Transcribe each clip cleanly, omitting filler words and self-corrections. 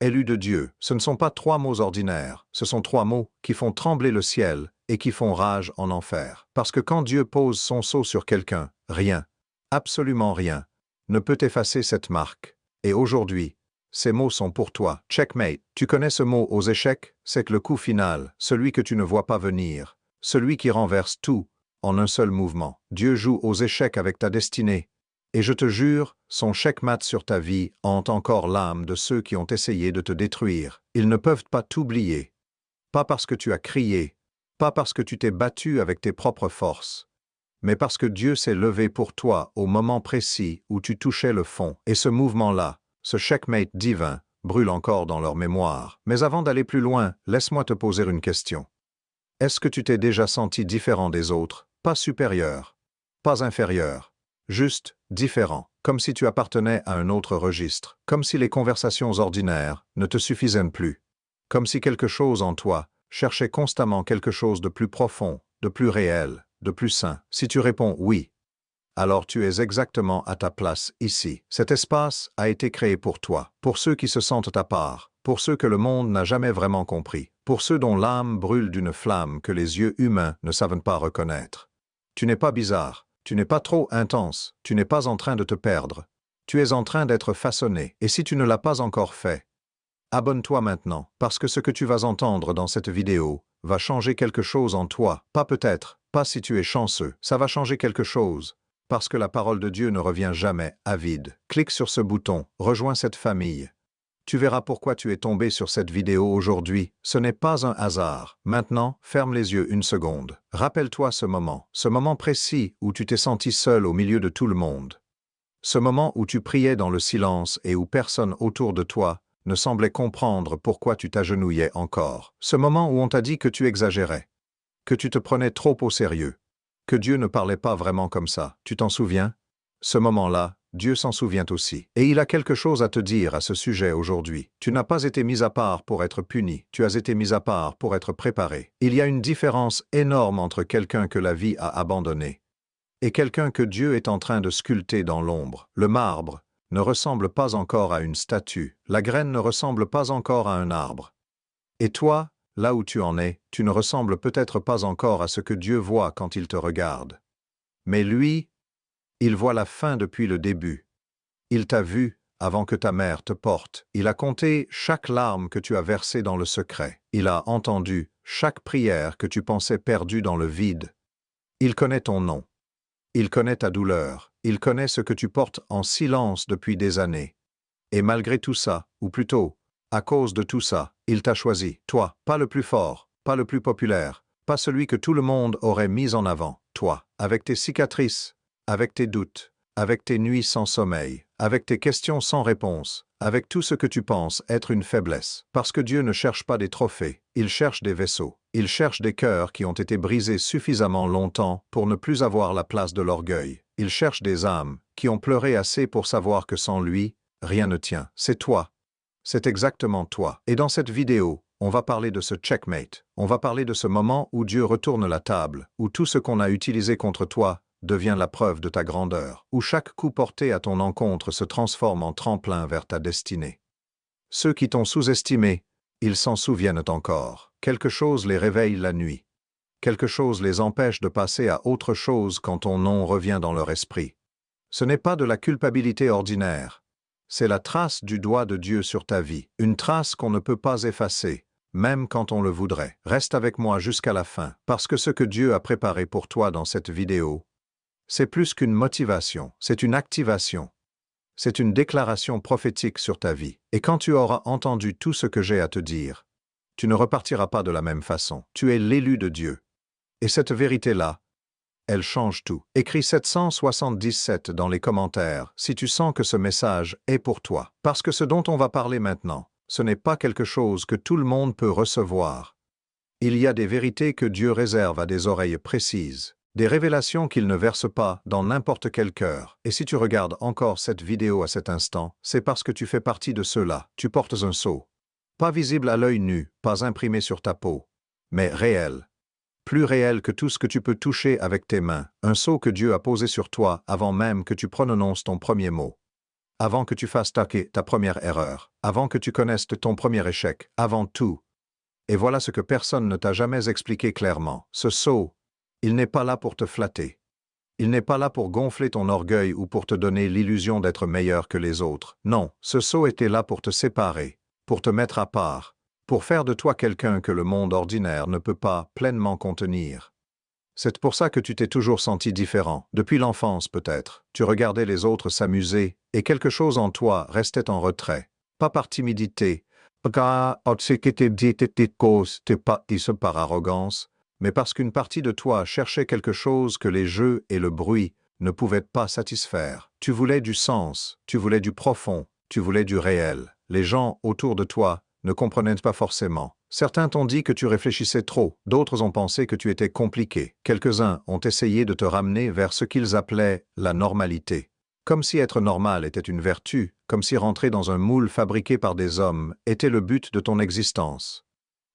Élu de Dieu, ce ne sont pas trois mots ordinaires, ce sont trois mots qui font trembler le ciel et qui font rage en enfer. Parce que quand Dieu pose son sceau sur quelqu'un, rien, absolument rien, ne peut effacer cette marque. Et aujourd'hui, ces mots sont pour toi. Checkmate. Tu connais ce mot aux échecs? C'est le coup final, celui que tu ne vois pas venir, celui qui renverse tout en un seul mouvement. Dieu joue aux échecs avec ta destinée. Et je te jure, son checkmate sur ta vie hante encore l'âme de ceux qui ont essayé de te détruire. Ils ne peuvent pas t'oublier. Pas parce que tu as crié, pas parce que tu t'es battu avec tes propres forces, mais parce que Dieu s'est levé pour toi au moment précis où tu touchais le fond. Et ce mouvement-là, ce checkmate divin, brûle encore dans leur mémoire. Mais avant d'aller plus loin, laisse-moi te poser une question. Est-ce que tu t'es déjà senti différent des autres, pas supérieur, pas inférieur, juste différent, comme si tu appartenais à un autre registre, comme si les conversations ordinaires ne te suffisaient plus, comme si quelque chose en toi cherchait constamment quelque chose de plus profond, de plus réel, de plus sain? Si tu réponds oui, alors tu es exactement à ta place ici. Cet espace a été créé pour toi, pour ceux qui se sentent à part, pour ceux que le monde n'a jamais vraiment compris, pour ceux dont l'âme brûle d'une flamme que les yeux humains ne savent pas reconnaître. Tu n'es pas bizarre, tu n'es pas trop intense, tu n'es pas en train de te perdre. Tu es en train d'être façonné, et si tu ne l'as pas encore fait, abonne-toi maintenant, parce que ce que tu vas entendre dans cette vidéo va changer quelque chose en toi. Pas peut-être, pas si tu es chanceux, ça va changer quelque chose. Parce que la parole de Dieu ne revient jamais à vide. Clique sur ce bouton, rejoins cette famille. Tu verras pourquoi tu es tombé sur cette vidéo aujourd'hui. Ce n'est pas un hasard. Maintenant, ferme les yeux une seconde. Rappelle-toi ce moment précis où tu t'es senti seul au milieu de tout le monde. Ce moment où tu priais dans le silence et où personne autour de toi ne semblait comprendre pourquoi tu t'agenouillais encore. Ce moment où on t'a dit que tu exagérais, que tu te prenais trop au sérieux, que Dieu ne parlait pas vraiment comme ça. Tu t'en souviens? Ce moment-là, Dieu s'en souvient aussi. Et il a quelque chose à te dire à ce sujet aujourd'hui. Tu n'as pas été mis à part pour être puni, tu as été mis à part pour être préparé. Il y a une différence énorme entre quelqu'un que la vie a abandonné et quelqu'un que Dieu est en train de sculpter dans l'ombre. Le marbre ne ressemble pas encore à une statue, la graine ne ressemble pas encore à un arbre. Et toi, là où tu en es, tu ne ressembles peut-être pas encore à ce que Dieu voit quand il te regarde. Mais lui, il voit la fin depuis le début. Il t'a vu avant que ta mère te porte. Il a compté chaque larme que tu as versée dans le secret. Il a entendu chaque prière que tu pensais perdue dans le vide. Il connaît ton nom. Il connaît ta douleur. Il connaît ce que tu portes en silence depuis des années. Et malgré tout ça, ou plutôt, à cause de tout ça, il t'a choisi, toi, pas le plus fort, pas le plus populaire, pas celui que tout le monde aurait mis en avant, toi, avec tes cicatrices, avec tes doutes, avec tes nuits sans sommeil, avec tes questions sans réponse, avec tout ce que tu penses être une faiblesse. Parce que Dieu ne cherche pas des trophées, il cherche des vaisseaux. Il cherche des cœurs qui ont été brisés suffisamment longtemps pour ne plus avoir la place de l'orgueil. Il cherche des âmes qui ont pleuré assez pour savoir que sans lui, rien ne tient. C'est toi. C'est exactement toi. Et dans cette vidéo, on va parler de ce checkmate. On va parler de ce moment où Dieu retourne la table, où tout ce qu'on a utilisé contre toi devient la preuve de ta grandeur, où chaque coup porté à ton encontre se transforme en tremplin vers ta destinée. Ceux qui t'ont sous-estimé, ils s'en souviennent encore. Quelque chose les réveille la nuit. Quelque chose les empêche de passer à autre chose quand ton nom revient dans leur esprit. Ce n'est pas de la culpabilité ordinaire. C'est la trace du doigt de Dieu sur ta vie. Une trace qu'on ne peut pas effacer, même quand on le voudrait. Reste avec moi jusqu'à la fin, parce que ce que Dieu a préparé pour toi dans cette vidéo, c'est plus qu'une motivation, c'est une activation. C'est une déclaration prophétique sur ta vie. Et quand tu auras entendu tout ce que j'ai à te dire, tu ne repartiras pas de la même façon. Tu es l'élu de Dieu. Et cette vérité-là, elle change tout. Écris 777 dans les commentaires si tu sens que ce message est pour toi. Parce que ce dont on va parler maintenant, ce n'est pas quelque chose que tout le monde peut recevoir. Il y a des vérités que Dieu réserve à des oreilles précises. Des révélations qu'il ne verse pas dans n'importe quel cœur. Et si tu regardes encore cette vidéo à cet instant, c'est parce que tu fais partie de ceux-là. Tu portes un sceau. Pas visible à l'œil nu, pas imprimé sur ta peau, mais réel. Plus réel que tout ce que tu peux toucher avec tes mains. Un sceau que Dieu a posé sur toi avant même que tu prononces ton premier mot. avant que tu fasses ta première erreur, avant que tu connaisses ton premier échec, avant tout. Et voilà ce que personne ne t'a jamais expliqué clairement. Ce sceau, il n'est pas là pour te flatter. Il n'est pas là pour gonfler ton orgueil ou pour te donner l'illusion d'être meilleur que les autres. Non, ce sceau était là pour te séparer, pour te mettre à part, pour faire de toi quelqu'un que le monde ordinaire ne peut pas pleinement contenir. C'est pour ça que tu t'es toujours senti différent. Depuis l'enfance peut-être, tu regardais les autres s'amuser, et quelque chose en toi restait en retrait. Pas par timidité, pas par arrogance, mais parce qu'une partie de toi cherchait quelque chose que les jeux et le bruit ne pouvaient pas satisfaire. Tu voulais du sens, tu voulais du profond, tu voulais du réel. Les gens autour de toi ne comprenaient pas forcément. Certains t'ont dit que tu réfléchissais trop, d'autres ont pensé que tu étais compliqué. Quelques-uns ont essayé de te ramener vers ce qu'ils appelaient la normalité. Comme si être normal était une vertu, comme si rentrer dans un moule fabriqué par des hommes était le but de ton existence.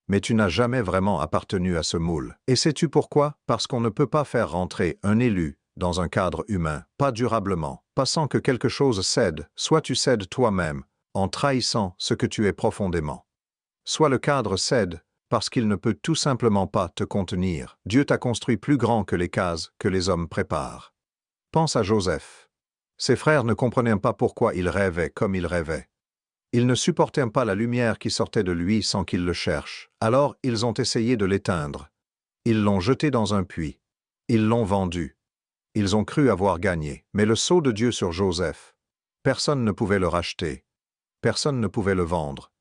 Mais tu n'as jamais vraiment appartenu à ce moule. Et sais-tu pourquoi? Parce qu'on ne peut pas faire rentrer un élu dans un cadre humain, pas durablement, pas sans que quelque chose cède, soit tu cèdes toi-même, en trahissant ce que tu es profondément. Soit le cadre cède, parce qu'il ne peut tout simplement pas te contenir. Dieu t'a construit plus grand que les cases que les hommes préparent. Pense à Joseph. Ses frères ne comprenaient pas pourquoi il rêvait comme il rêvait. Ils ne supportaient pas la lumière qui sortait de lui sans qu'il le cherche. Alors ils ont essayé de l'éteindre. Ils l'ont jeté dans un puits. Ils l'ont vendu. Ils ont cru avoir gagné. Mais le sceau de Dieu sur Joseph, personne ne pouvait le racheter. Personne ne pouvait le vendre.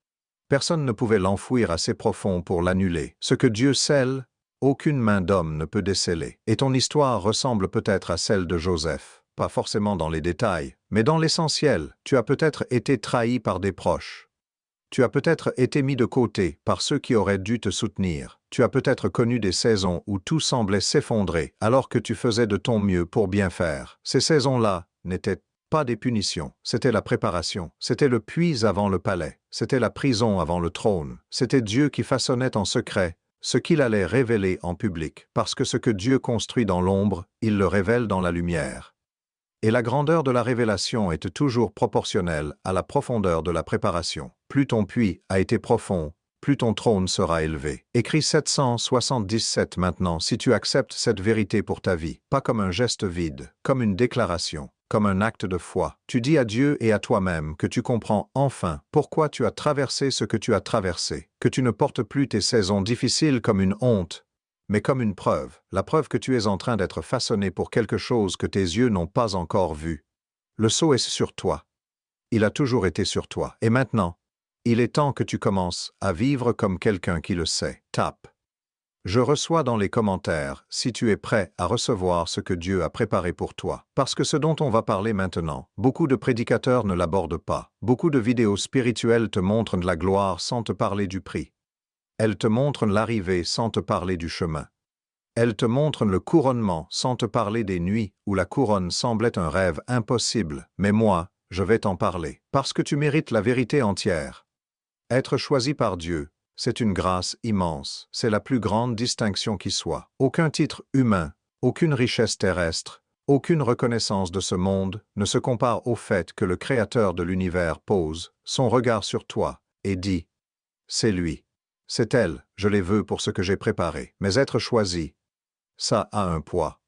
Personne ne pouvait l'enfouir assez profond pour l'annuler. Ce que Dieu scelle, aucune main d'homme ne peut déceler. Et ton histoire ressemble peut-être à celle de Joseph. Pas forcément dans les détails, mais dans l'essentiel. Tu as peut-être été trahi par des proches. Tu as peut-être été mis de côté par ceux qui auraient dû te soutenir. Tu as peut-être connu des saisons où tout semblait s'effondrer alors que tu faisais de ton mieux pour bien faire. Ces saisons-là n'étaient pas des punitions, c'était la préparation. C'était le puits avant le palais. C'était la prison avant le trône. C'était Dieu qui façonnait en secret ce qu'il allait révéler en public. Parce que ce que Dieu construit dans l'ombre, il le révèle dans la lumière. Et la grandeur de la révélation est toujours proportionnelle à la profondeur de la préparation. Plus ton puits a été profond, plus ton trône sera élevé. Écris 777 maintenant si tu acceptes cette vérité pour ta vie, pas comme un geste vide, comme une déclaration, comme un acte de foi. Tu dis à Dieu et à toi-même que tu comprends enfin pourquoi tu as traversé ce que tu as traversé, que tu ne portes plus tes saisons difficiles comme une honte, mais comme une preuve, la preuve que tu es en train d'être façonné pour quelque chose que tes yeux n'ont pas encore vu. Le sceau est sur toi. Il a toujours été sur toi. Et maintenant, il est temps que tu commences à vivre comme quelqu'un qui le sait. Tape. Je reçois dans les commentaires si tu es prêt à recevoir ce que Dieu a préparé pour toi. Parce que ce dont on va parler maintenant, beaucoup de prédicateurs ne l'abordent pas. Beaucoup de vidéos spirituelles te montrent de la gloire sans te parler du prix. Elles te montrent l'arrivée sans te parler du chemin. Elles te montrent le couronnement sans te parler des nuits où la couronne semblait un rêve impossible. Mais moi, je vais t'en parler. Parce que tu mérites la vérité entière. Être choisi par Dieu, c'est une grâce immense. C'est la plus grande distinction qui soit. Aucun titre humain, aucune richesse terrestre, aucune reconnaissance de ce monde ne se compare au fait que le Créateur de l'univers pose son regard sur toi et dit « C'est lui. C'est elle, je les veux pour ce que j'ai préparé. » Mais être choisi, ça a un poids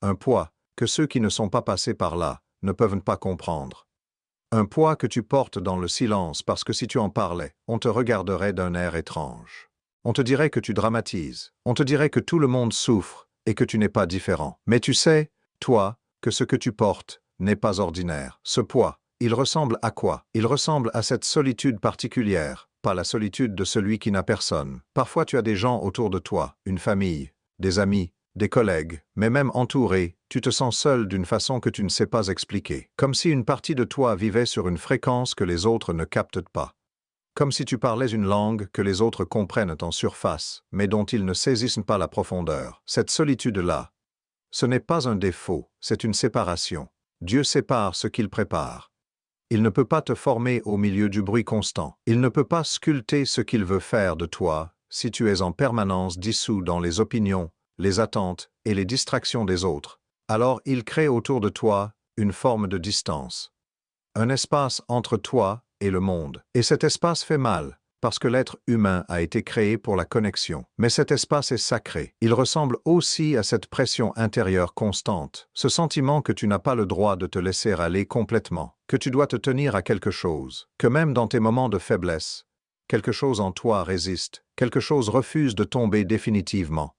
que ceux qui ne sont pas passés par là ne peuvent pas comprendre. Un poids que tu portes dans le silence parce que si tu en parlais, on te regarderait d'un air étrange. On te dirait que tu dramatises, on te dirait que tout le monde souffre et que tu n'es pas différent. Mais tu sais, toi, que ce que tu portes n'est pas ordinaire. Ce poids, il ressemble à quoi? Il ressemble à cette solitude particulière, pas la solitude de celui qui n'a personne. Parfois tu as des gens autour de toi, une famille, des amis, des collègues, mais même entouré, tu te sens seul d'une façon que tu ne sais pas expliquer. Comme si une partie de toi vivait sur une fréquence que les autres ne captent pas. Comme si tu parlais une langue que les autres comprennent en surface, mais dont ils ne saisissent pas la profondeur. Cette solitude-là, ce n'est pas un défaut, c'est une séparation. Dieu sépare ce qu'il prépare. Il ne peut pas te former au milieu du bruit constant. Il ne peut pas sculpter ce qu'il veut faire de toi si tu es en permanence dissous dans les opinions, les attentes et les distractions des autres. Alors il crée autour de toi une forme de distance. un espace entre toi et le monde. Et cet espace fait mal, parce que l'être humain a été créé pour la connexion. Mais cet espace est sacré. Il ressemble aussi à cette pression intérieure constante, ce sentiment que tu n'as pas le droit de te laisser aller complètement, que tu dois te tenir à quelque chose, que même dans tes moments de faiblesse, quelque chose en toi résiste, quelque chose refuse de tomber définitivement.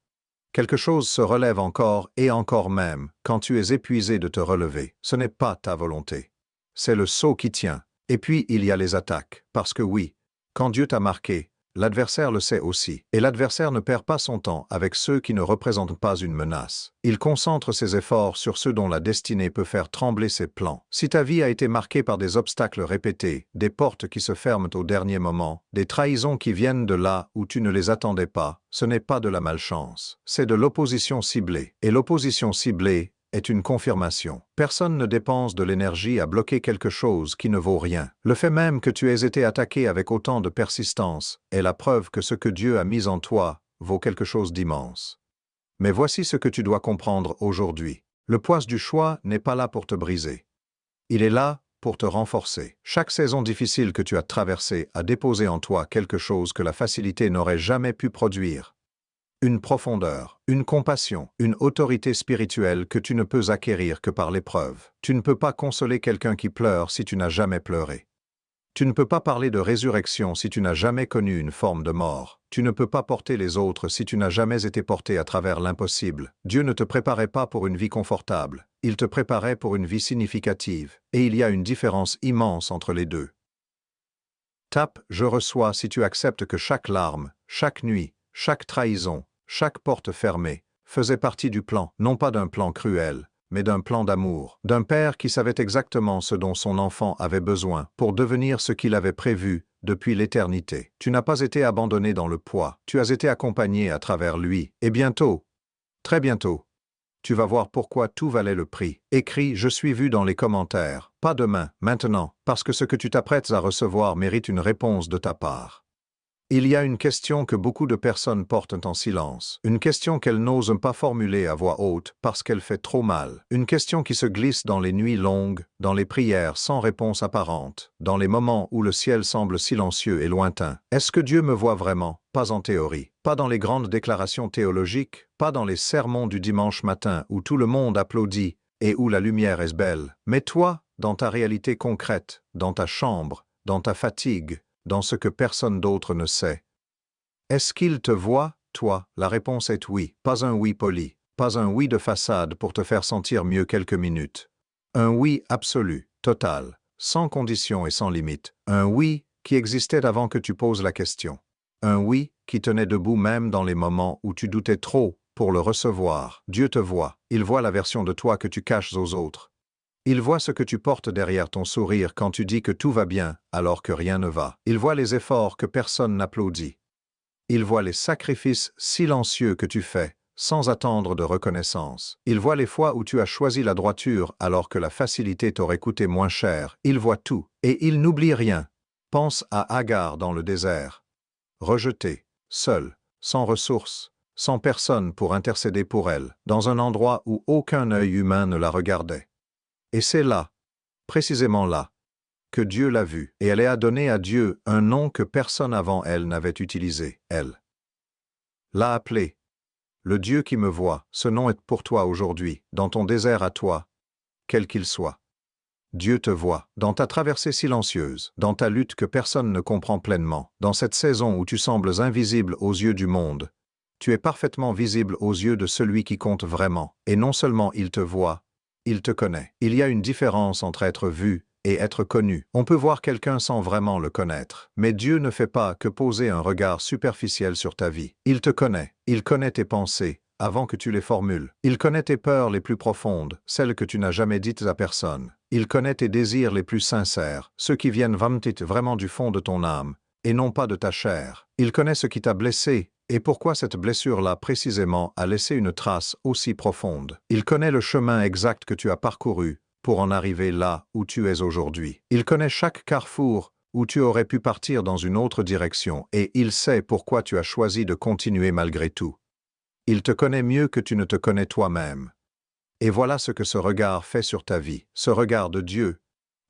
Quelque chose se relève encore et encore même quand tu es épuisé de te relever. Ce n'est pas ta volonté. C'est le sceau qui tient. Et puis il y a les attaques, parce que oui, quand Dieu t'a marqué, l'adversaire le sait aussi. Et l'adversaire ne perd pas son temps avec ceux qui ne représentent pas une menace. Il concentre ses efforts sur ceux dont la destinée peut faire trembler ses plans. Si ta vie a été marquée par des obstacles répétés, des portes qui se ferment au dernier moment, des trahisons qui viennent de là où tu ne les attendais pas, ce n'est pas de la malchance, c'est de l'opposition ciblée. Et l'opposition ciblée est une confirmation. Personne ne dépense de l'énergie à bloquer quelque chose qui ne vaut rien. Le fait même que tu aies été attaqué avec autant de persistance est la preuve que ce que Dieu a mis en toi vaut quelque chose d'immense. Mais voici ce que tu dois comprendre aujourd'hui. Le poids du choix n'est pas là pour te briser. Il est là pour te renforcer. Chaque saison difficile que tu as traversée a déposé en toi quelque chose que la facilité n'aurait jamais pu produire. Une profondeur, une compassion, une autorité spirituelle que tu ne peux acquérir que par l'épreuve. Tu ne peux pas consoler quelqu'un qui pleure si tu n'as jamais pleuré. Tu ne peux pas parler de résurrection si tu n'as jamais connu une forme de mort. Tu ne peux pas porter les autres si tu n'as jamais été porté à travers l'impossible. Dieu ne te préparait pas pour une vie confortable. Il te préparait pour une vie significative. Et il y a une différence immense entre les deux. Tape « Je reçois » si tu acceptes que chaque larme, chaque nuit, chaque trahison, chaque porte fermée, faisait partie du plan, non pas d'un plan cruel, mais d'un plan d'amour, d'un père qui savait exactement ce dont son enfant avait besoin pour devenir ce qu'il avait prévu depuis l'éternité. Tu n'as pas été abandonné dans le poids, tu as été accompagné à travers lui, et bientôt, très bientôt, tu vas voir pourquoi tout valait le prix. Écris « Je suis vu » dans les commentaires, pas demain, maintenant, parce que ce que tu t'apprêtes à recevoir mérite une réponse de ta part. Il y a une question que beaucoup de personnes portent en silence, une question qu'elles n'osent pas formuler à voix haute parce qu'elle fait trop mal, une question qui se glisse dans les nuits longues, dans les prières sans réponse apparente, dans les moments où le ciel semble silencieux et lointain. Est-ce que Dieu me voit vraiment? Pas en théorie, pas dans les grandes déclarations théologiques, pas dans les sermons du dimanche matin où tout le monde applaudit et où la lumière est belle, mais toi, dans ta réalité concrète, dans ta chambre, dans ta fatigue, dans ce que personne d'autre ne sait. Est-ce qu'il te voit, toi? La réponse est oui. Pas un oui poli, pas un oui de façade pour te faire sentir mieux quelques minutes. Un oui absolu, total, sans condition et sans limite. Un oui qui existait avant que tu poses la question. Un oui qui tenait debout même dans les moments où tu doutais trop pour le recevoir. Dieu te voit, il voit la version de toi que tu caches aux autres. Il voit ce que tu portes derrière ton sourire quand tu dis que tout va bien alors que rien ne va. Il voit les efforts que personne n'applaudit. Il voit les sacrifices silencieux que tu fais, sans attendre de reconnaissance. Il voit les fois où tu as choisi la droiture alors que la facilité t'aurait coûté moins cher. Il voit tout, et il n'oublie rien. Pense à Agar dans le désert. Rejetée, seule, sans ressources, sans personne pour intercéder pour elle, dans un endroit où aucun œil humain ne la regardait. Et c'est là, précisément là, que Dieu l'a vue, et elle a donné à Dieu un nom que personne avant elle n'avait utilisé. Elle l'a appelé. Le Dieu qui me voit, ce nom est pour toi aujourd'hui, dans ton désert à toi, quel qu'il soit. Dieu te voit, dans ta traversée silencieuse, dans ta lutte que personne ne comprend pleinement, dans cette saison où tu sembles invisible aux yeux du monde. Tu es parfaitement visible aux yeux de celui qui compte vraiment, et non seulement il te voit, il te connaît. Il y a une différence entre être vu et être connu. On peut voir quelqu'un sans vraiment le connaître. Mais Dieu ne fait pas que poser un regard superficiel sur ta vie. Il te connaît. Il connaît tes pensées avant que tu les formules. Il connaît tes peurs les plus profondes, celles que tu n'as jamais dites à personne. Il connaît tes désirs les plus sincères, ceux qui viennent vraiment du fond de ton âme, et non pas de ta chair. Il connaît ce qui t'a blessé, et pourquoi cette blessure-là précisément a laissé une trace aussi profonde. Il connaît le chemin exact que tu as parcouru pour en arriver là où tu es aujourd'hui. Il connaît chaque carrefour où tu aurais pu partir dans une autre direction, et il sait pourquoi tu as choisi de continuer malgré tout. Il te connaît mieux que tu ne te connais toi-même. Et voilà ce que ce regard fait sur ta vie, ce regard de Dieu.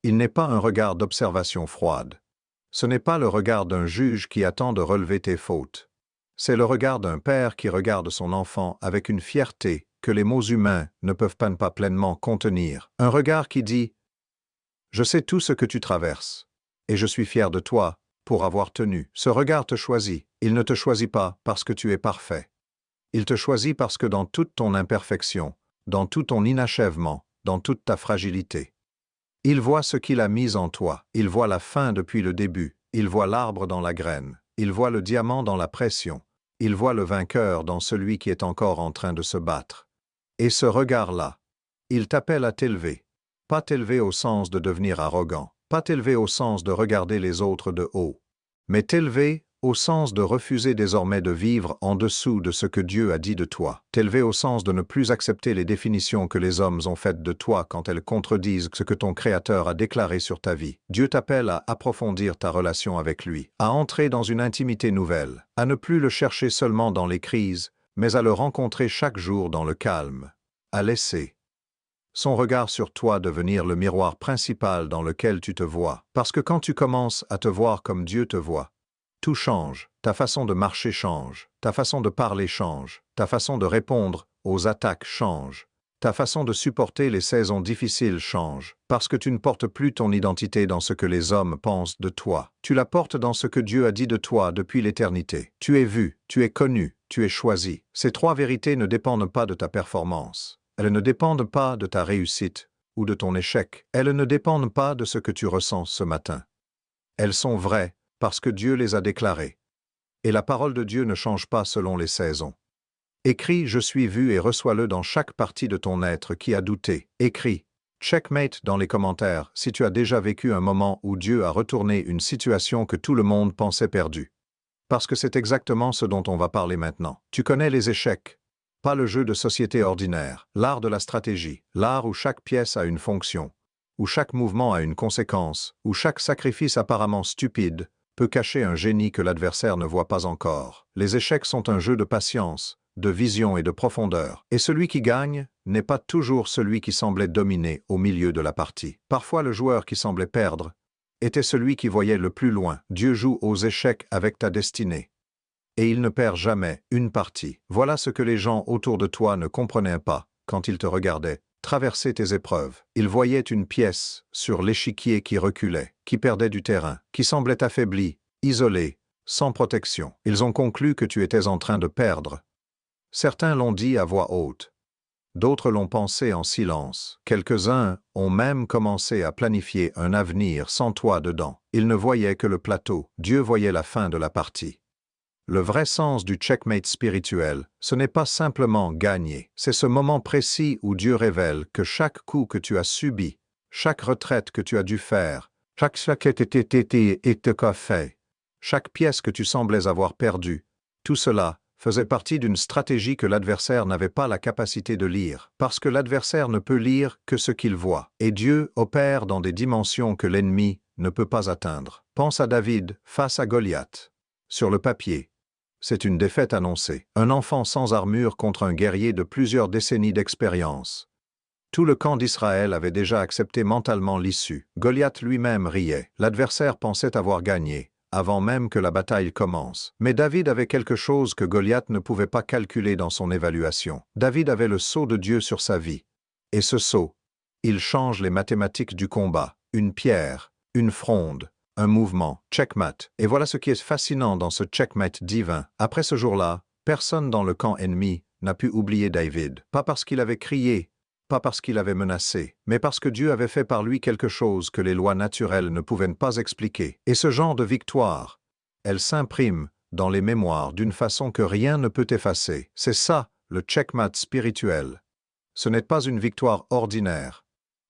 Il n'est pas un regard d'observation froide. Ce n'est pas le regard d'un juge qui attend de relever tes fautes. C'est le regard d'un père qui regarde son enfant avec une fierté que les mots humains ne peuvent pas pleinement contenir. Un regard qui dit « Je sais tout ce que tu traverses, et je suis fier de toi pour avoir tenu. » Ce regard te choisit. Il ne te choisit pas parce que tu es parfait. Il te choisit parce que dans toute ton imperfection, dans tout ton inachèvement, dans toute ta fragilité, il voit ce qu'il a mis en toi. Il voit la fin depuis le début. Il voit l'arbre dans la graine. Il voit le diamant dans la pression. Il voit le vainqueur dans celui qui est encore en train de se battre. Et ce regard-là, il t'appelle à t'élever. Pas t'élever au sens de devenir arrogant. Pas t'élever au sens de regarder les autres de haut. Mais t'élever au sens de refuser désormais de vivre en dessous de ce que Dieu a dit de toi. T'élever au sens de ne plus accepter les définitions que les hommes ont faites de toi quand elles contredisent ce que ton Créateur a déclaré sur ta vie. Dieu t'appelle à approfondir ta relation avec lui, à entrer dans une intimité nouvelle, à ne plus le chercher seulement dans les crises, mais à le rencontrer chaque jour dans le calme, à laisser son regard sur toi devenir le miroir principal dans lequel tu te vois. Parce que quand tu commences à te voir comme Dieu te voit, tout change, ta façon de marcher change, ta façon de parler change, ta façon de répondre aux attaques change, ta façon de supporter les saisons difficiles change, parce que tu ne portes plus ton identité dans ce que les hommes pensent de toi. Tu la portes dans ce que Dieu a dit de toi depuis l'éternité. Tu es vu, tu es connu, tu es choisi. Ces trois vérités ne dépendent pas de ta performance. Elles ne dépendent pas de ta réussite ou de ton échec. Elles ne dépendent pas de ce que tu ressens ce matin. Elles sont vraies, parce que Dieu les a déclarés. Et la parole de Dieu ne change pas selon les saisons. Écris « Je suis vu » et reçois-le dans chaque partie de ton être qui a douté. Écris « Checkmate » dans les commentaires si tu as déjà vécu un moment où Dieu a retourné une situation que tout le monde pensait perdue. Parce que c'est exactement ce dont on va parler maintenant. Tu connais les échecs, pas le jeu de société ordinaire, l'art de la stratégie, l'art où chaque pièce a une fonction, où chaque mouvement a une conséquence, où chaque sacrifice apparemment stupide peut cacher un génie que l'adversaire ne voit pas encore. Les échecs sont un jeu de patience, de vision et de profondeur. Et celui qui gagne n'est pas toujours celui qui semblait dominer au milieu de la partie. Parfois le joueur qui semblait perdre était celui qui voyait le plus loin. Dieu joue aux échecs avec ta destinée. Et il ne perd jamais une partie. Voilà ce que les gens autour de toi ne comprenaient pas quand ils te regardaient traverser tes épreuves. Ils voyaient une pièce sur l'échiquier qui reculait, qui perdait du terrain, qui semblait affaibli, isolé, sans protection. Ils ont conclu que tu étais en train de perdre. Certains l'ont dit à voix haute. D'autres l'ont pensé en silence. Quelques-uns ont même commencé à planifier un avenir sans toi dedans. Ils ne voyaient que le plateau. Dieu voyait la fin de la partie. Le vrai sens du checkmate spirituel, ce n'est pas simplement gagner. C'est ce moment précis où Dieu révèle que chaque coup que tu as subi, chaque retraite que tu as dû faire, chaque fait, chaque pièce que tu semblais avoir perdue, tout cela faisait partie d'une stratégie que l'adversaire n'avait pas la capacité de lire, parce que l'adversaire ne peut lire que ce qu'il voit, et Dieu opère dans des dimensions que l'ennemi ne peut pas atteindre. Pense à David face à Goliath. Sur le papier, c'est une défaite annoncée. Un enfant sans armure contre un guerrier de plusieurs décennies d'expérience. Tout le camp d'Israël avait déjà accepté mentalement l'issue. Goliath lui-même riait. L'adversaire pensait avoir gagné, avant même que la bataille commence. Mais David avait quelque chose que Goliath ne pouvait pas calculer dans son évaluation. David avait le sceau de Dieu sur sa vie. Et ce sceau, il change les mathématiques du combat. Une pierre, une fronde, un mouvement, checkmate. Et voilà ce qui est fascinant dans ce checkmate divin. Après ce jour-là, personne dans le camp ennemi n'a pu oublier David. Pas parce qu'il avait crié, pas parce qu'il avait menacé, mais parce que Dieu avait fait par lui quelque chose que les lois naturelles ne pouvaient pas expliquer. Et ce genre de victoire, elle s'imprime dans les mémoires d'une façon que rien ne peut effacer. C'est ça, le checkmate spirituel. Ce n'est pas une victoire ordinaire.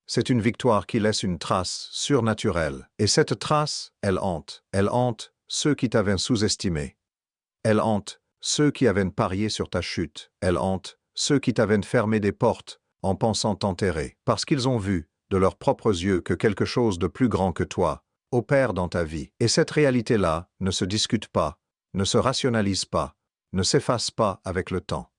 C'est une victoire qui laisse une trace surnaturelle. Et cette trace, elle hante. Elle hante ceux qui t'avaient sous-estimé. Elle hante ceux qui avaient parié sur ta chute. Elle hante ceux qui t'avaient fermé des portes en pensant t'enterrer. Parce qu'ils ont vu, de leurs propres yeux, que quelque chose de plus grand que toi opère dans ta vie. Et cette réalité-là ne se discute pas, ne se rationalise pas, ne s'efface pas avec le temps.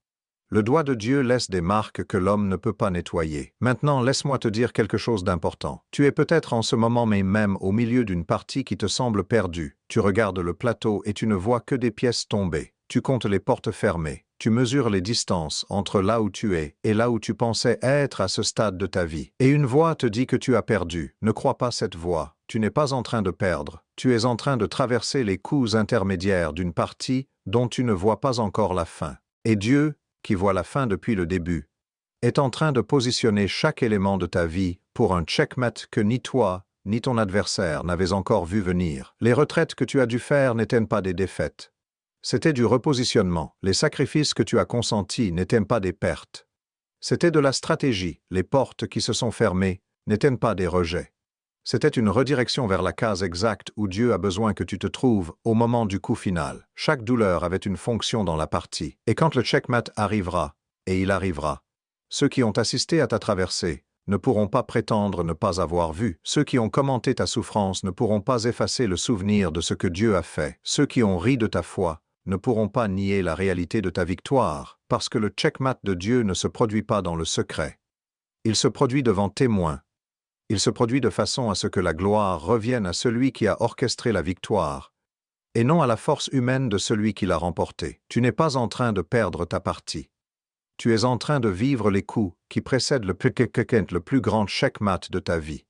Le doigt de Dieu laisse des marques que l'homme ne peut pas nettoyer. Maintenant, laisse-moi te dire quelque chose d'important. Tu es peut-être en ce moment même au milieu d'une partie qui te semble perdue. Tu regardes le plateau et tu ne vois que des pièces tombées. Tu comptes les portes fermées. Tu mesures les distances entre là où tu es et là où tu pensais être à ce stade de ta vie. Et une voix te dit que tu as perdu. Ne crois pas cette voix. Tu n'es pas en train de perdre. Tu es en train de traverser les coups intermédiaires d'une partie dont tu ne vois pas encore la fin. Et Dieu, qui voit la fin depuis le début, est en train de positionner chaque élément de ta vie pour un checkmate que ni toi, ni ton adversaire n'avez encore vu venir. Les retraites que tu as dû faire n'étaient pas des défaites. C'était du repositionnement. Les sacrifices que tu as consentis n'étaient pas des pertes. C'était de la stratégie. Les portes qui se sont fermées n'étaient pas des rejets. C'était une redirection vers la case exacte où Dieu a besoin que tu te trouves au moment du coup final. Chaque douleur avait une fonction dans la partie. Et quand le checkmate arrivera, et il arrivera, ceux qui ont assisté à ta traversée ne pourront pas prétendre ne pas avoir vu. Ceux qui ont commenté ta souffrance ne pourront pas effacer le souvenir de ce que Dieu a fait. Ceux qui ont ri de ta foi ne pourront pas nier la réalité de ta victoire, parce que le checkmate de Dieu ne se produit pas dans le secret. Il se produit devant témoins. Il se produit de façon à ce que la gloire revienne à celui qui a orchestré la victoire, et non à la force humaine de celui qui l'a remportée. Tu n'es pas en train de perdre ta partie. Tu es en train de vivre les coups qui précèdent le plus grand checkmate de ta vie.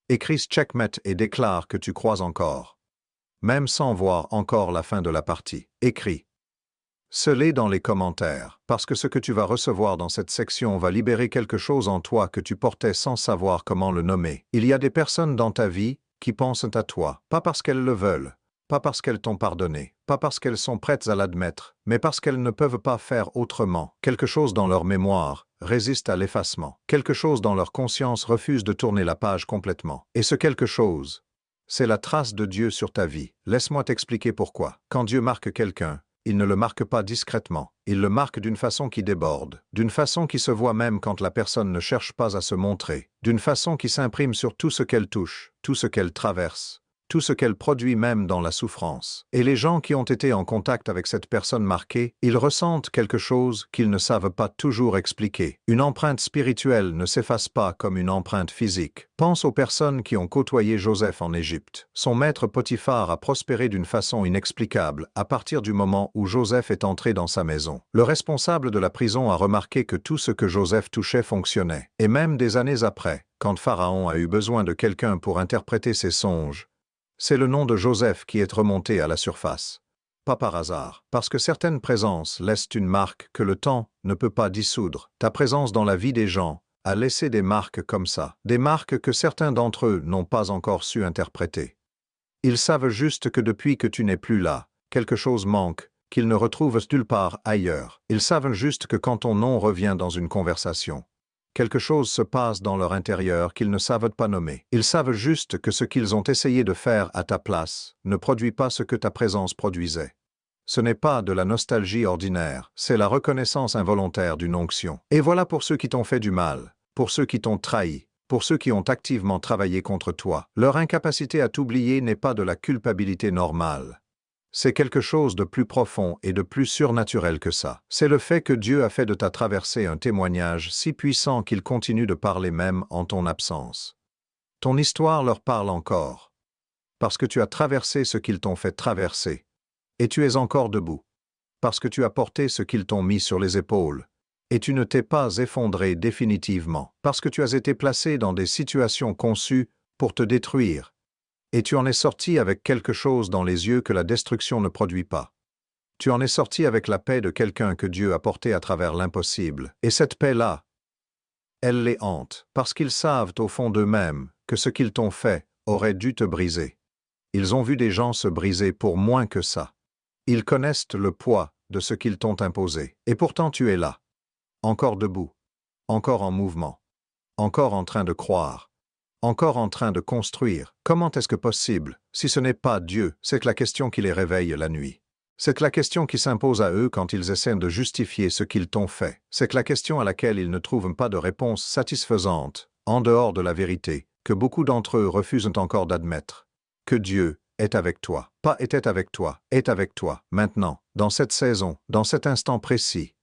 Écris checkmate et déclare que tu crois encore, même sans voir encore la fin de la partie. Écris. Scellez dans les commentaires, parce que ce que tu vas recevoir dans cette section va libérer quelque chose en toi que tu portais sans savoir comment le nommer. Il y a des personnes dans ta vie qui pensent à toi, pas parce qu'elles le veulent, pas parce qu'elles t'ont pardonné, pas parce qu'elles sont prêtes à l'admettre, mais parce qu'elles ne peuvent pas faire autrement. Quelque chose dans leur mémoire résiste à l'effacement. Quelque chose dans leur conscience refuse de tourner la page complètement. Et ce quelque chose, c'est la trace de Dieu sur ta vie. Laisse-moi t'expliquer pourquoi. Quand Dieu marque quelqu'un, il ne le marque pas discrètement, il le marque d'une façon qui déborde, d'une façon qui se voit même quand la personne ne cherche pas à se montrer, d'une façon qui s'imprime sur tout ce qu'elle touche, tout ce qu'elle traverse, tout ce qu'elle produit même dans la souffrance. Et les gens qui ont été en contact avec cette personne marquée, ils ressentent quelque chose qu'ils ne savent pas toujours expliquer. Une empreinte spirituelle ne s'efface pas comme une empreinte physique. Pense aux personnes qui ont côtoyé Joseph en Égypte. Son maître Potiphar a prospéré d'une façon inexplicable à partir du moment où Joseph est entré dans sa maison. Le responsable de la prison a remarqué que tout ce que Joseph touchait fonctionnait. Et même des années après, quand Pharaon a eu besoin de quelqu'un pour interpréter ses songes, c'est le nom de Joseph qui est remonté à la surface. Pas par hasard, parce que certaines présences laissent une marque que le temps ne peut pas dissoudre. Ta présence dans la vie des gens a laissé des marques comme ça, des marques que certains d'entre eux n'ont pas encore su interpréter. Ils savent juste que depuis que tu n'es plus là, quelque chose manque, qu'ils ne retrouvent nulle part ailleurs. Ils savent juste que quand ton nom revient dans une conversation, quelque chose se passe dans leur intérieur qu'ils ne savent pas nommer. Ils savent juste que ce qu'ils ont essayé de faire à ta place ne produit pas ce que ta présence produisait. Ce n'est pas de la nostalgie ordinaire, c'est la reconnaissance involontaire d'une onction. Et voilà pour ceux qui t'ont fait du mal, pour ceux qui t'ont trahi, pour ceux qui ont activement travaillé contre toi. Leur incapacité à t'oublier n'est pas de la culpabilité normale. C'est quelque chose de plus profond et de plus surnaturel que ça. C'est le fait que Dieu a fait de ta traversée un témoignage si puissant qu'il continue de parler même en ton absence. Ton histoire leur parle encore, parce que tu as traversé ce qu'ils t'ont fait traverser, et tu es encore debout, parce que tu as porté ce qu'ils t'ont mis sur les épaules, et tu ne t'es pas effondré définitivement, parce que tu as été placé dans des situations conçues pour te détruire, et tu en es sorti avec quelque chose dans les yeux que la destruction ne produit pas. Tu en es sorti avec la paix de quelqu'un que Dieu a porté à travers l'impossible. Et cette paix-là, elle les hante, parce qu'ils savent au fond d'eux-mêmes que ce qu'ils t'ont fait aurait dû te briser. Ils ont vu des gens se briser pour moins que ça. Ils connaissent le poids de ce qu'ils t'ont imposé. Et pourtant tu es là, encore debout, encore en mouvement, encore en train de croire, encore en train de construire. Comment est-ce que possible? Si ce n'est pas Dieu, c'est la question qui les réveille la nuit. C'est la question qui s'impose à eux quand ils essaient de justifier ce qu'ils t'ont fait. C'est la question à laquelle ils ne trouvent pas de réponse satisfaisante, en dehors de la vérité, que beaucoup d'entre eux refusent encore d'admettre. Que Dieu est avec toi. Pas était avec toi, est avec toi, maintenant, dans cette saison, dans cet instant précis.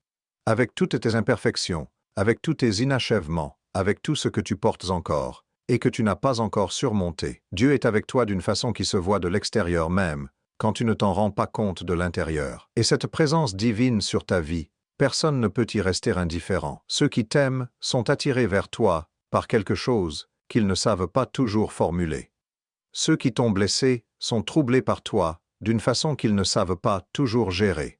avec toutes tes imperfections, avec tous tes inachèvements, avec tout ce que tu portes encore, et que tu n'as pas encore surmonté. Dieu est avec toi d'une façon qui se voit de l'extérieur même, quand tu ne t'en rends pas compte de l'intérieur. Et cette présence divine sur ta vie, personne ne peut y rester indifférent. Ceux qui t'aiment sont attirés vers toi par quelque chose qu'ils ne savent pas toujours formuler. Ceux qui t'ont blessé sont troublés par toi d'une façon qu'ils ne savent pas toujours gérer.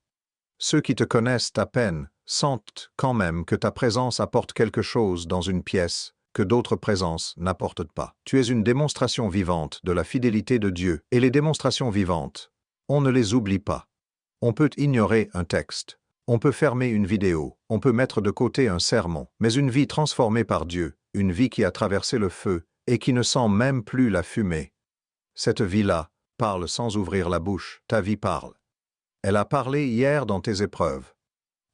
Ceux qui te connaissent à peine sentent quand même que ta présence apporte quelque chose dans une pièce que d'autres présences n'apportent pas. Tu es une démonstration vivante de la fidélité de Dieu, et les démonstrations vivantes, on ne les oublie pas. On peut ignorer un texte, on peut fermer une vidéo, on peut mettre de côté un sermon, mais une vie transformée par Dieu, une vie qui a traversé le feu et qui ne sent même plus la fumée. Cette vie-là parle sans ouvrir la bouche, ta vie parle. Elle a parlé hier dans tes épreuves.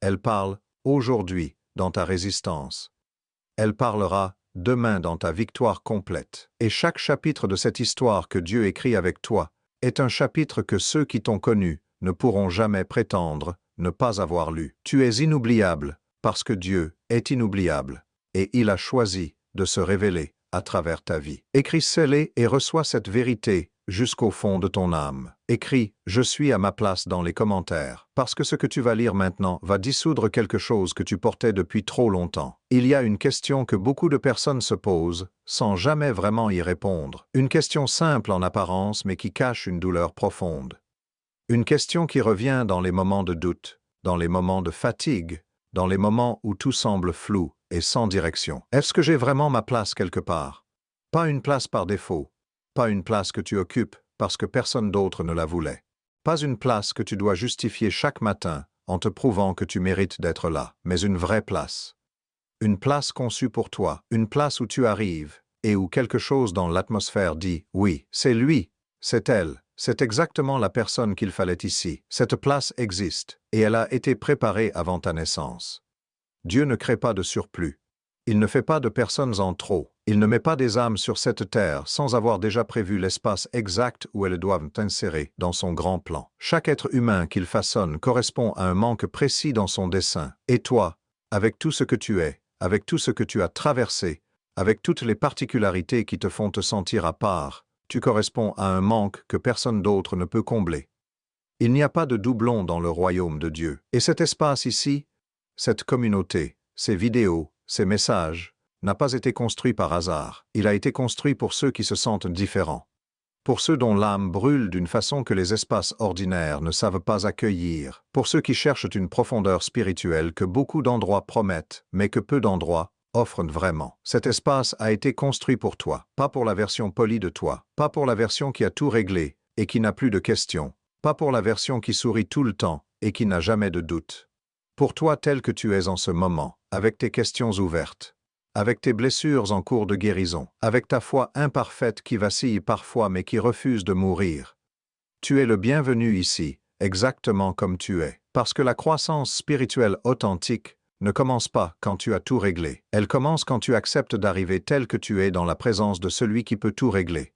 Elle parle aujourd'hui dans ta résistance. Elle parlera demain dans ta victoire complète. Et chaque chapitre de cette histoire que Dieu écrit avec toi est un chapitre que ceux qui t'ont connu ne pourront jamais prétendre ne pas avoir lu. Tu es inoubliable parce que Dieu est inoubliable et il a choisi de se révéler à travers ta vie. Écris scellé et reçois cette vérité jusqu'au fond de ton âme. Écris « Je suis à ma place » dans les commentaires, parce que ce que tu vas lire maintenant va dissoudre quelque chose que tu portais depuis trop longtemps. Il y a une question que beaucoup de personnes se posent, sans jamais vraiment y répondre. Une question simple en apparence, mais qui cache une douleur profonde. Une question qui revient dans les moments de doute, dans les moments de fatigue, dans les moments où tout semble flou et sans direction. Est-ce que j'ai vraiment ma place quelque part? Pas une place par défaut. Pas une place que tu occupes parce que personne d'autre ne la voulait. Pas une place que tu dois justifier chaque matin en te prouvant que tu mérites d'être là, mais une vraie place. Une place conçue pour toi, une place où tu arrives et où quelque chose dans l'atmosphère dit « Oui, c'est lui, c'est elle, c'est exactement la personne qu'il fallait ici. Cette place existe et elle a été préparée avant ta naissance. » Dieu ne crée pas de surplus. Il ne fait pas de personnes en trop. Il ne met pas des âmes sur cette terre sans avoir déjà prévu l'espace exact où elles doivent s'insérer dans son grand plan. Chaque être humain qu'il façonne correspond à un manque précis dans son dessein. Et toi, avec tout ce que tu es, avec tout ce que tu as traversé, avec toutes les particularités qui te font te sentir à part, tu corresponds à un manque que personne d'autre ne peut combler. Il n'y a pas de doublon dans le royaume de Dieu. Et cet espace ici, cette communauté, ces vidéos, ces messages, n'a pas été construit par hasard. Il a été construit pour ceux qui se sentent différents. Pour ceux dont l'âme brûle d'une façon que les espaces ordinaires ne savent pas accueillir. Pour ceux qui cherchent une profondeur spirituelle que beaucoup d'endroits promettent, mais que peu d'endroits offrent vraiment. Cet espace a été construit pour toi, pas pour la version polie de toi, pas pour la version qui a tout réglé et qui n'a plus de questions, pas pour la version qui sourit tout le temps et qui n'a jamais de doute. Pour toi tel que tu es en ce moment, avec tes questions ouvertes, avec tes blessures en cours de guérison, avec ta foi imparfaite qui vacille parfois mais qui refuse de mourir. Tu es le bienvenu ici, exactement comme tu es, parce que la croissance spirituelle authentique ne commence pas quand tu as tout réglé. Elle commence quand tu acceptes d'arriver tel que tu es dans la présence de celui qui peut tout régler.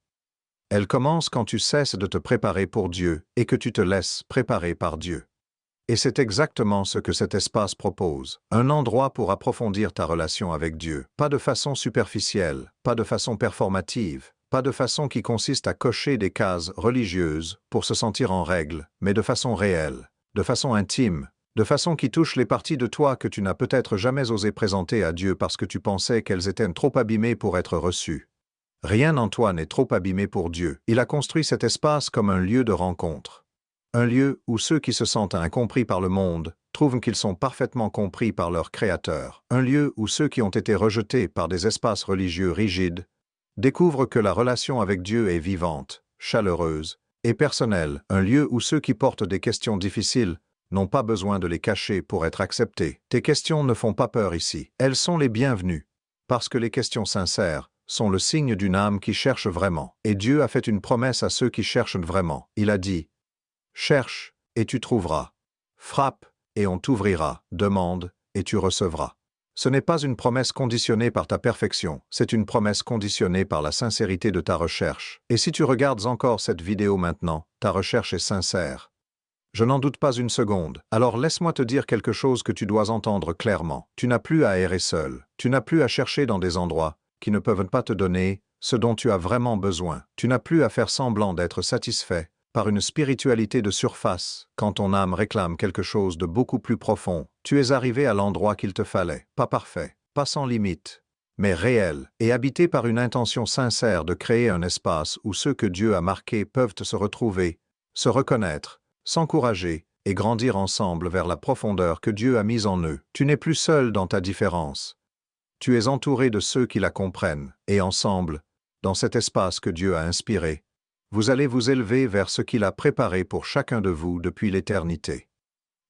Elle commence quand tu cesses de te préparer pour Dieu et que tu te laisses préparer par Dieu. Et c'est exactement ce que cet espace propose. Un endroit pour approfondir ta relation avec Dieu. Pas de façon superficielle, pas de façon performative, pas de façon qui consiste à cocher des cases religieuses pour se sentir en règle, mais de façon réelle, de façon intime, de façon qui touche les parties de toi que tu n'as peut-être jamais osé présenter à Dieu parce que tu pensais qu'elles étaient trop abîmées pour être reçues. Rien en toi n'est trop abîmé pour Dieu. Il a construit cet espace comme un lieu de rencontre. Un lieu où ceux qui se sentent incompris par le monde trouvent qu'ils sont parfaitement compris par leur Créateur. Un lieu où ceux qui ont été rejetés par des espaces religieux rigides découvrent que la relation avec Dieu est vivante, chaleureuse et personnelle. Un lieu où ceux qui portent des questions difficiles n'ont pas besoin de les cacher pour être acceptés. Tes questions ne font pas peur ici. Elles sont les bienvenues, parce que les questions sincères sont le signe d'une âme qui cherche vraiment. Et Dieu a fait une promesse à ceux qui cherchent vraiment. Il a dit « Cherche, et tu trouveras. Frappe, et on t'ouvrira. Demande, et tu recevras. » Ce n'est pas une promesse conditionnée par ta perfection, c'est une promesse conditionnée par la sincérité de ta recherche. Et si tu regardes encore cette vidéo maintenant, ta recherche est sincère. Je n'en doute pas une seconde. Alors laisse-moi te dire quelque chose que tu dois entendre clairement. Tu n'as plus à errer seul. Tu n'as plus à chercher dans des endroits qui ne peuvent pas te donner ce dont tu as vraiment besoin. Tu n'as plus à faire semblant d'être satisfait par une spiritualité de surface quand ton âme réclame quelque chose de beaucoup plus profond. Tu es arrivé à l'endroit qu'il te fallait. Pas parfait, pas sans limite, mais réel, et habité par une intention sincère de créer un espace où ceux que Dieu a marqués peuvent se retrouver, se reconnaître, s'encourager et grandir ensemble vers la profondeur que Dieu a mise en eux. Tu n'es plus seul dans ta différence. Tu es entouré de ceux qui la comprennent, et ensemble, dans cet espace que Dieu a inspiré, vous allez vous élever vers ce qu'il a préparé pour chacun de vous depuis l'éternité.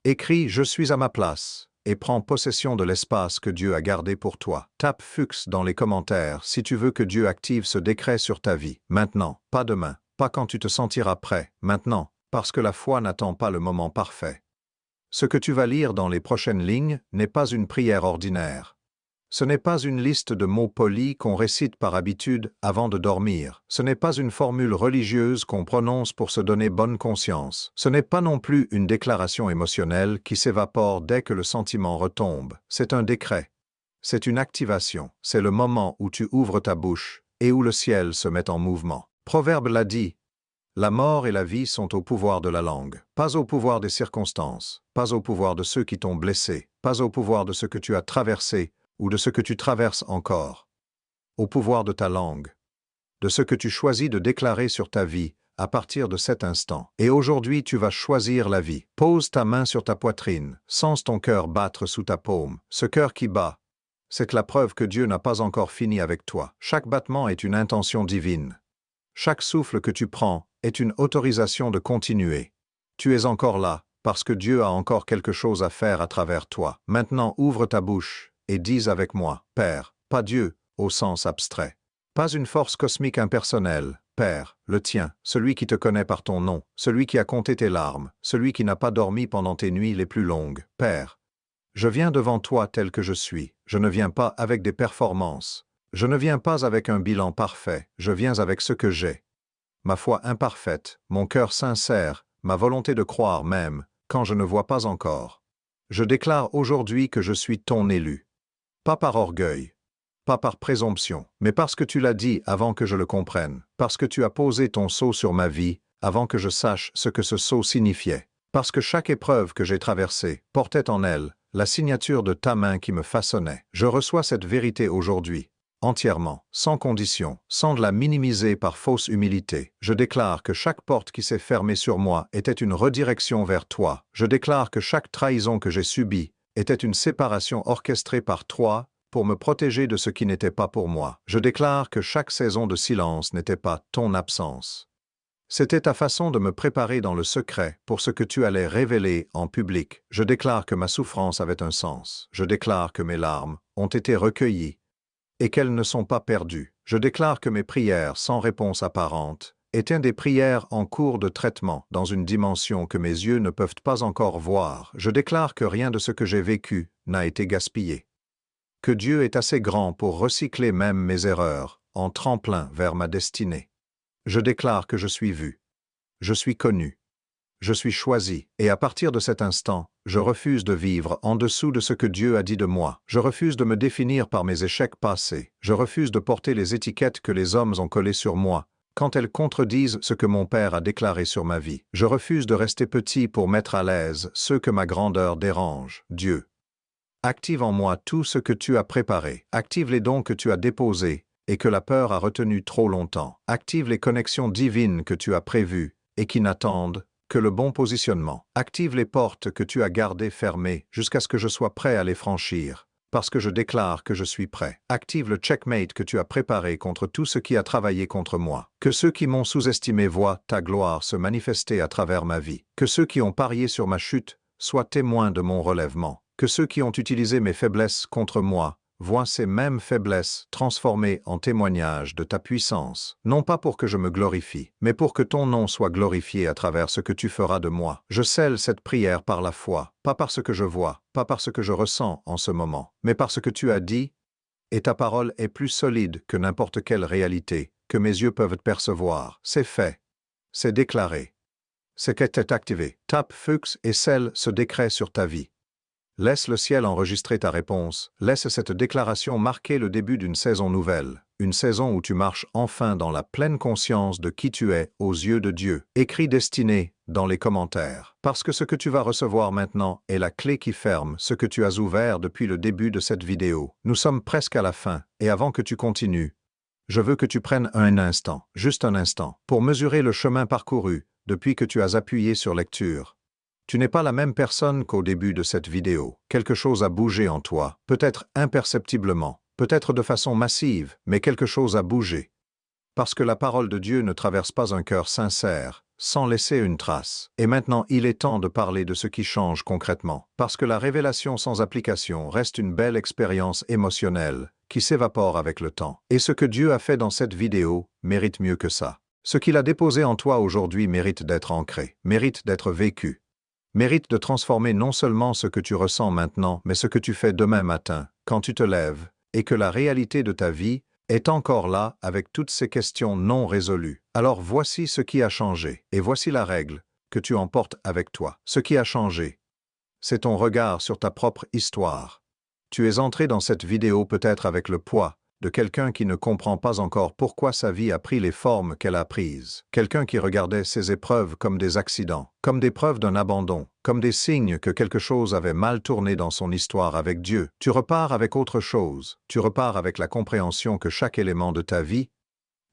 Écris « Je suis à ma place » et prends possession de l'espace que Dieu a gardé pour toi. Tape Fuchs dans les commentaires si tu veux que Dieu active ce décret sur ta vie. Maintenant, pas demain, pas quand tu te sentiras prêt, maintenant, parce que la foi n'attend pas le moment parfait. Ce que tu vas lire dans les prochaines lignes n'est pas une prière ordinaire. Ce n'est pas une liste de mots polis qu'on récite par habitude avant de dormir. Ce n'est pas une formule religieuse qu'on prononce pour se donner bonne conscience. Ce n'est pas non plus une déclaration émotionnelle qui s'évapore dès que le sentiment retombe. C'est un décret. C'est une activation. C'est le moment où tu ouvres ta bouche et où le ciel se met en mouvement. Proverbe l'a dit. La mort et la vie sont au pouvoir de la langue, pas au pouvoir des circonstances, pas au pouvoir de ceux qui t'ont blessé, pas au pouvoir de ce que tu as traversé, ou de ce que tu traverses encore, au pouvoir de ta langue, de ce que tu choisis de déclarer sur ta vie à partir de cet instant. Et aujourd'hui, tu vas choisir la vie. Pose ta main sur ta poitrine, sens ton cœur battre sous ta paume. Ce cœur qui bat, c'est la preuve que Dieu n'a pas encore fini avec toi. Chaque battement est une intention divine. Chaque souffle que tu prends est une autorisation de continuer. Tu es encore là, parce que Dieu a encore quelque chose à faire à travers toi. Maintenant, ouvre ta bouche et dis avec moi, Père, pas Dieu, au sens abstrait. Pas une force cosmique impersonnelle, Père, le tien, celui qui te connaît par ton nom, celui qui a compté tes larmes, celui qui n'a pas dormi pendant tes nuits les plus longues. Père, je viens devant toi tel que je suis, je ne viens pas avec des performances, je ne viens pas avec un bilan parfait, je viens avec ce que j'ai. Ma foi imparfaite, mon cœur sincère, ma volonté de croire même, quand je ne vois pas encore. Je déclare aujourd'hui que je suis ton élu. Pas par orgueil, pas par présomption, mais parce que tu l'as dit avant que je le comprenne, parce que tu as posé ton sceau sur ma vie avant que je sache ce que ce sceau signifiait, parce que chaque épreuve que j'ai traversée portait en elle la signature de ta main qui me façonnait. Je reçois cette vérité aujourd'hui, entièrement, sans condition, sans de la minimiser par fausse humilité. Je déclare que chaque porte qui s'est fermée sur moi était une redirection vers toi. Je déclare que chaque trahison que j'ai subie était une séparation orchestrée par toi pour me protéger de ce qui n'était pas pour moi. Je déclare que chaque saison de silence n'était pas ton absence. C'était ta façon de me préparer dans le secret pour ce que tu allais révéler en public. Je déclare que ma souffrance avait un sens. Je déclare que mes larmes ont été recueillies et qu'elles ne sont pas perdues. Je déclare que mes prières sans réponse apparente étaient des prières en cours de traitement dans une dimension que mes yeux ne peuvent pas encore voir. Je déclare que rien de ce que j'ai vécu n'a été gaspillé. Que Dieu est assez grand pour recycler même mes erreurs en tremplin vers ma destinée. Je déclare que je suis vu. Je suis connu. Je suis choisi, et à partir de cet instant, je refuse de vivre en dessous de ce que Dieu a dit de moi. Je refuse de me définir par mes échecs passés. Je refuse de porter les étiquettes que les hommes ont collées sur moi, quand elles contredisent ce que mon Père a déclaré sur ma vie. Je refuse de rester petit pour mettre à l'aise ceux que ma grandeur dérange. Dieu, active en moi tout ce que tu as préparé. Active les dons que tu as déposés et que la peur a retenu trop longtemps. Active les connexions divines que tu as prévues et qui n'attendent que le bon positionnement. Active les portes que tu as gardées fermées jusqu'à ce que je sois prêt à les franchir, parce que je déclare que je suis prêt. Active le checkmate que tu as préparé contre tout ce qui a travaillé contre moi. Que ceux qui m'ont sous-estimé voient ta gloire se manifester à travers ma vie. Que ceux qui ont parié sur ma chute soient témoins de mon relèvement. Que ceux qui ont utilisé mes faiblesses contre moi voient ces mêmes faiblesses transformées en témoignages de ta puissance, non pas pour que je me glorifie, mais pour que ton nom soit glorifié à travers ce que tu feras de moi. Je scelle cette prière par la foi, pas par ce que je vois, pas par ce que je ressens en ce moment, mais par ce que tu as dit, et ta parole est plus solide que n'importe quelle réalité que mes yeux peuvent percevoir. C'est fait, c'est déclaré. c'est qu'elle est activée. Tape Fuchs et scelle ce décret sur ta vie. Laisse le ciel enregistrer ta réponse, laisse cette déclaration marquer le début d'une saison nouvelle, une saison où tu marches enfin dans la pleine conscience de qui tu es aux yeux de Dieu. Écris destinée dans les commentaires, parce que ce que tu vas recevoir maintenant est la clé qui ferme ce que tu as ouvert depuis le début de cette vidéo. Nous sommes presque à la fin, et avant que tu continues, je veux que tu prennes un instant, juste un instant, pour mesurer le chemin parcouru depuis que tu as appuyé sur lecture. Tu n'es pas la même personne qu'au début de cette vidéo. Quelque chose a bougé en toi, peut-être imperceptiblement, peut-être de façon massive, mais quelque chose a bougé. Parce que la parole de Dieu ne traverse pas un cœur sincère, sans laisser une trace. Et maintenant, il est temps de parler de ce qui change concrètement. Parce que la révélation sans application reste une belle expérience émotionnelle, qui s'évapore avec le temps. Et ce que Dieu a fait dans cette vidéo mérite mieux que ça. Ce qu'il a déposé en toi aujourd'hui mérite d'être ancré, mérite d'être vécu. Mérite de transformer non seulement ce que tu ressens maintenant, mais ce que tu fais demain matin, quand tu te lèves, et que la réalité de ta vie est encore là avec toutes ces questions non résolues. Alors voici ce qui a changé, et voici la règle que tu emportes avec toi. Ce qui a changé, c'est ton regard sur ta propre histoire. Tu es entré dans cette vidéo peut-être avec le poids de quelqu'un qui ne comprend pas encore pourquoi sa vie a pris les formes qu'elle a prises. Quelqu'un qui regardait ses épreuves comme des accidents, comme des preuves d'un abandon, comme des signes que quelque chose avait mal tourné dans son histoire avec Dieu. Tu repars avec autre chose. Tu repars avec la compréhension que chaque élément de ta vie,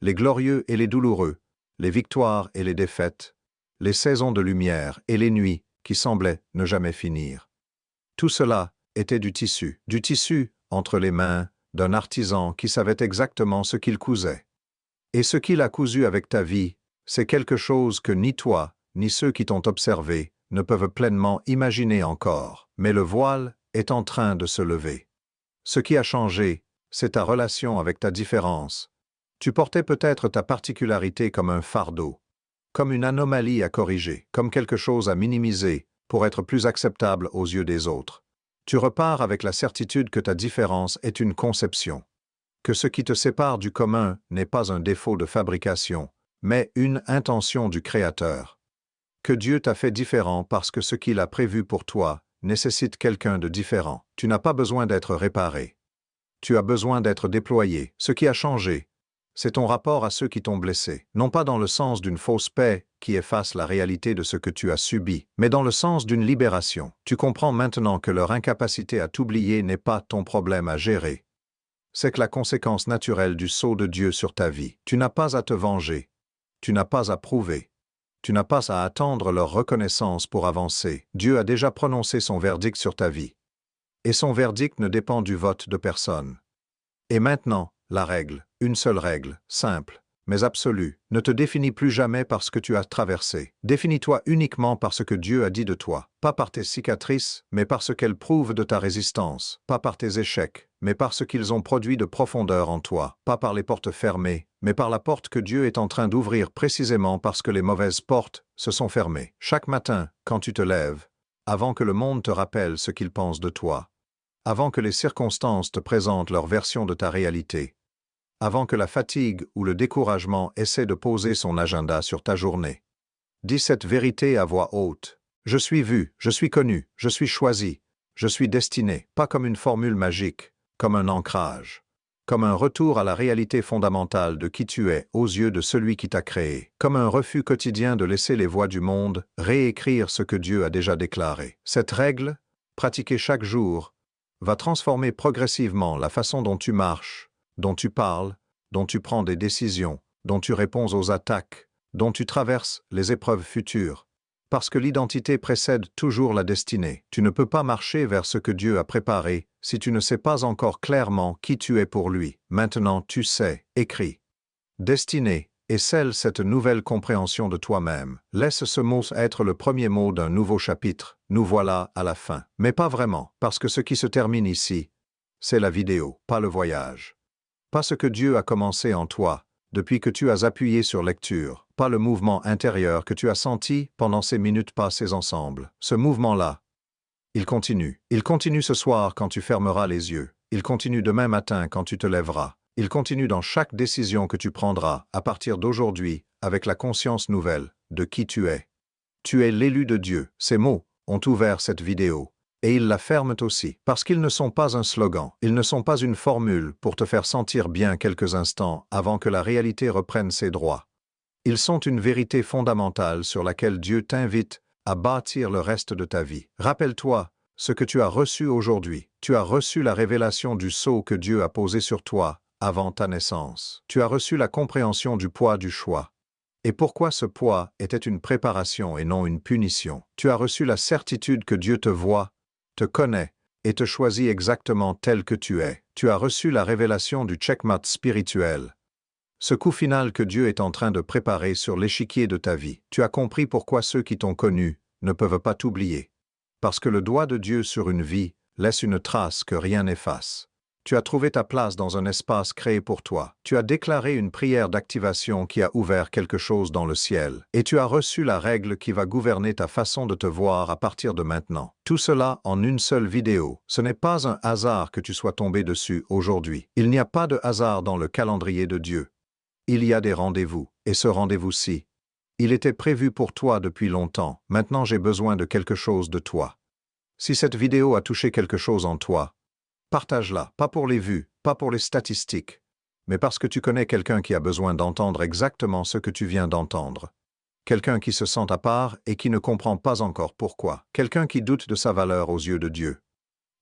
les glorieux et les douloureux, les victoires et les défaites, les saisons de lumière et les nuits qui semblaient ne jamais finir. Tout cela était du tissu entre les mains d'un artisan qui savait exactement ce qu'il cousait. Et ce qu'il a cousu avec ta vie, c'est quelque chose que ni toi, ni ceux qui t'ont observé, ne peuvent pleinement imaginer encore. Mais le voile est en train de se lever. Ce qui a changé, c'est ta relation avec ta différence. Tu portais peut-être ta particularité comme un fardeau, comme une anomalie à corriger, comme quelque chose à minimiser pour être plus acceptable aux yeux des autres. Tu repars avec la certitude que ta différence est une conception, que ce qui te sépare du commun n'est pas un défaut de fabrication, mais une intention du Créateur. Que Dieu t'a fait différent parce que ce qu'il a prévu pour toi nécessite quelqu'un de différent. Tu n'as pas besoin d'être réparé. Tu as besoin d'être déployé. Ce qui a changé, c'est ton rapport à ceux qui t'ont blessé, non pas dans le sens d'une fausse paix qui efface la réalité de ce que tu as subi, mais dans le sens d'une libération. Tu comprends maintenant que leur incapacité à t'oublier n'est pas ton problème à gérer. C'est que la conséquence naturelle du sceau de Dieu sur ta vie. Tu n'as pas à te venger. Tu n'as pas à prouver. Tu n'as pas à attendre leur reconnaissance pour avancer. Dieu a déjà prononcé son verdict sur ta vie. Et son verdict ne dépend du vote de personne. Et maintenant, la règle, une seule règle, simple, mais absolue, ne te définit plus jamais par ce que tu as traversé. Définis-toi uniquement par ce que Dieu a dit de toi, pas par tes cicatrices, mais par ce qu'elles prouvent de ta résistance, pas par tes échecs, mais par ce qu'ils ont produit de profondeur en toi, pas par les portes fermées, mais par la porte que Dieu est en train d'ouvrir précisément parce que les mauvaises portes se sont fermées. Chaque matin, quand tu te lèves, avant que le monde te rappelle ce qu'il pense de toi, avant que les circonstances te présentent leur version de ta réalité, avant que la fatigue ou le découragement essaie de poser son agenda sur ta journée. Dis cette vérité à voix haute. Je suis vu, je suis connu, je suis choisi, je suis destiné, pas comme une formule magique, comme un ancrage, comme un retour à la réalité fondamentale de qui tu es aux yeux de celui qui t'a créé, comme un refus quotidien de laisser les voix du monde réécrire ce que Dieu a déjà déclaré. Cette règle, pratiquée chaque jour, va transformer progressivement la façon dont tu marches, dont tu parles, dont tu prends des décisions, dont tu réponds aux attaques, dont tu traverses les épreuves futures. Parce que l'identité précède toujours la destinée. Tu ne peux pas marcher vers ce que Dieu a préparé si tu ne sais pas encore clairement qui tu es pour lui. Maintenant tu sais, écris. Destinée, et scelle cette nouvelle compréhension de toi-même. Laisse ce mot être le premier mot d'un nouveau chapitre. Nous voilà à la fin. Mais pas vraiment, parce que ce qui se termine ici, c'est la vidéo, pas le voyage. Pas ce que Dieu a commencé en toi, depuis que tu as appuyé sur lecture, pas le mouvement intérieur que tu as senti pendant ces minutes passées ensemble. Ce mouvement-là, il continue. Il continue ce soir quand tu fermeras les yeux. Il continue demain matin quand tu te lèveras. Il continue dans chaque décision que tu prendras à partir d'aujourd'hui avec la conscience nouvelle de qui tu es. Tu es l'élu de Dieu. Ces mots ont ouvert cette vidéo. Et ils la ferment aussi, parce qu'ils ne sont pas un slogan, ils ne sont pas une formule pour te faire sentir bien quelques instants avant que la réalité reprenne ses droits. Ils sont une vérité fondamentale sur laquelle Dieu t'invite à bâtir le reste de ta vie. Rappelle-toi ce que tu as reçu aujourd'hui. Tu as reçu la révélation du sceau que Dieu a posé sur toi avant ta naissance. Tu as reçu la compréhension du poids du choix. Et pourquoi ce poids était une préparation et non une punition. Tu as reçu la certitude que Dieu te voit, te connaît et te choisit exactement tel que tu es. Tu as reçu la révélation du checkmate spirituel. Ce coup final que Dieu est en train de préparer sur l'échiquier de ta vie. Tu as compris pourquoi ceux qui t'ont connu ne peuvent pas t'oublier. Parce que le doigt de Dieu sur une vie laisse une trace que rien n'efface. Tu as trouvé ta place dans un espace créé pour toi. Tu as déclaré une prière d'activation qui a ouvert quelque chose dans le ciel. Et tu as reçu la règle qui va gouverner ta façon de te voir à partir de maintenant. Tout cela en une seule vidéo. Ce n'est pas un hasard que tu sois tombé dessus aujourd'hui. Il n'y a pas de hasard dans le calendrier de Dieu. Il y a des rendez-vous. Et ce rendez-vous-ci, il était prévu pour toi depuis longtemps. Maintenant j'ai besoin de quelque chose de toi. Si cette vidéo a touché quelque chose en toi, partage-la, pas pour les vues, pas pour les statistiques, mais parce que tu connais quelqu'un qui a besoin d'entendre exactement ce que tu viens d'entendre. Quelqu'un qui se sent à part et qui ne comprend pas encore pourquoi. Quelqu'un qui doute de sa valeur aux yeux de Dieu.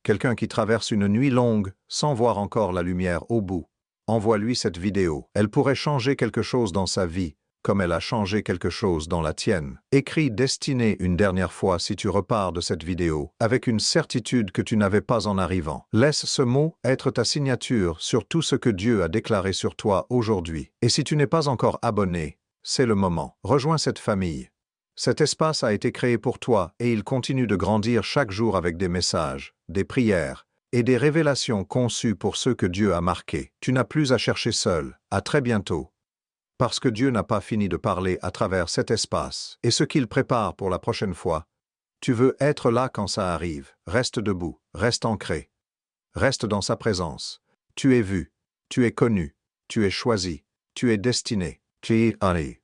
Quelqu'un qui traverse une nuit longue sans voir encore la lumière au bout. Envoie-lui cette vidéo. Elle pourrait changer quelque chose dans sa vie, comme elle a changé quelque chose dans la tienne. Écris Destinée une dernière fois si tu repars de cette vidéo, avec une certitude que tu n'avais pas en arrivant. Laisse ce mot être ta signature sur tout ce que Dieu a déclaré sur toi aujourd'hui. Et si tu n'es pas encore abonné, c'est le moment. Rejoins cette famille. Cet espace a été créé pour toi et il continue de grandir chaque jour avec des messages, des prières et des révélations conçues pour ceux que Dieu a marqués. Tu n'as plus à chercher seul. À très bientôt. Parce que Dieu n'a pas fini de parler à travers cet espace et ce qu'il prépare pour la prochaine fois. Tu veux être là quand ça arrive. Reste debout, reste ancré. Reste dans sa présence. Tu es vu, tu es connu, tu es choisi, tu es destiné. Tu es allé.